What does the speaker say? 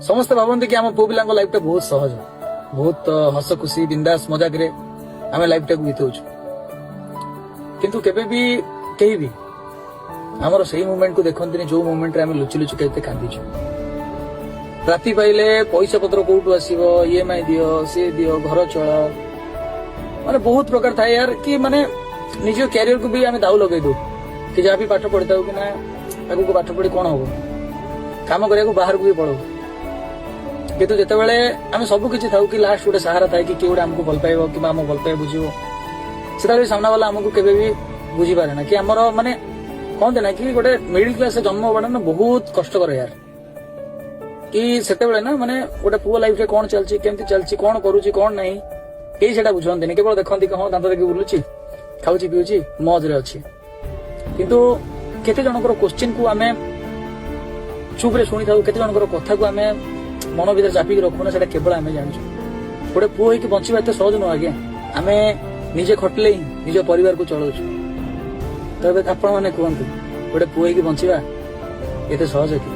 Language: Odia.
ସମସ୍ତେ ଭାବନ୍ତି କି ଆମ ପୁଅ ପିଲାଙ୍କ ଲାଇଫ ଟା ବହୁତ ସହଜ, ବହୁତ ହସ ଖୁସି ବିନ୍ଦାସ ମଜାକରେ ଆମେ ଲାଇଫ ଟାକୁ ବିତଉଛୁ। କିନ୍ତୁ କେବେ ବି କେହି ବି ଆମର ସେଇ ମୁଭମେଣ୍ଟ କୁ ଦେଖନ୍ତିନି ଯୋଉ ମୁଭମେଣ୍ଟରେ ଆମେ ଲୁଚି ଲୁଚି କେତେ କାନ୍ଦିଛୁ। ରାତି ପାଇଲେ ପଇସା ପତ୍ର କୋଉଠୁ ଆସିବ, EMI ଦିଅ, ସିଏ ଦିଅ, ଘର ଚଳ, ମାନେ ବହୁତ ପ୍ରକାର ଥାଏ ୟାର କି ମାନେ ନିଜ କ୍ୟାରିୟରକୁ ବି ଆମେ ଦାଉ ଲଗେଇ ଦଉ କି ଯାହା ବି ପାଠ ପଢିଥାଉ କି ନା ଆଗକୁ ପାଠ ପଢି କଣ ହବ, କାମ କରିବାକୁ ବାହାରକୁ ବି ପଳଉ। କିନ୍ତୁ ଯେତେବେଳେ ଆମେ ସବୁ କିଛି ଥାଉ କି ଲାଷ୍ଟ ଗୋଟେ ସାହାରା ଥାଏ କି କିଏ ଗୋଟେ ଆମକୁ ଭଲ ପାଇବ କିମ୍ବା ଆମ ଭଲ ପାଇବା ବୁଝିବ, ସେତେବେଳେ ସାମ୍ନା ବାଲା ଆମକୁ କେବେ ବି ବୁଝିପାରେ ନା କି ଆମର ମାନେ କହନ୍ତି ନା କି ଗୋଟେ ମିଡିଲ କ୍ଲାସରେ ଜନ୍ମ ହବାଟା ନା ବହୁତ କଷ୍ଟକର ୟାର। କି ସେତେବେଳେ ନା ମାନେ ଗୋଟେ ପୁଅ ଲାଇଫରେ କଣ ଚାଲିଛି, କେମିତି ଚାଲିଛି, କଣ କରୁଛି କଣ ନାହିଁ କେହି ସେଟା ବୁଝନ୍ତିନି। କେବଳ ଦେଖନ୍ତି କି ହଁ ଦାନ୍ତ ଦେଖି ବୁଲୁଛି, ଖାଉଛି ପିଉଛି, ମଜରେ ଅଛି। କିନ୍ତୁ କେତେ ଜଣଙ୍କର କୋଶ୍ଚିନ୍ କୁ ଆମେ ଚୁପରେ ଶୁଣିଥାଉ, କେତେ ଜଣଙ୍କର କଥାକୁ ଆମେ ମନ ଭିତରେ ଚାପିକି ରଖୁନା, ସେଟା କେବଳ ଆମେ ଜାଣିଛୁ। ଗୋଟେ ପୁଅ ହେଇକି ବଞ୍ଚିବା ଏତେ ସହଜ ନୁହଁ ଆଜ୍ଞା। ଆମେ ନିଜେ ଖଟିଲେ ହିଁ ନିଜ ପରିବାରକୁ ଚଳଉଛୁ। ତ ଏବେ ଆପଣ ମାନେ କୁହନ୍ତୁ, ଗୋଟେ ପୁଅ ହେଇକି ବଞ୍ଚିବା ଏତେ ସହଜ କି?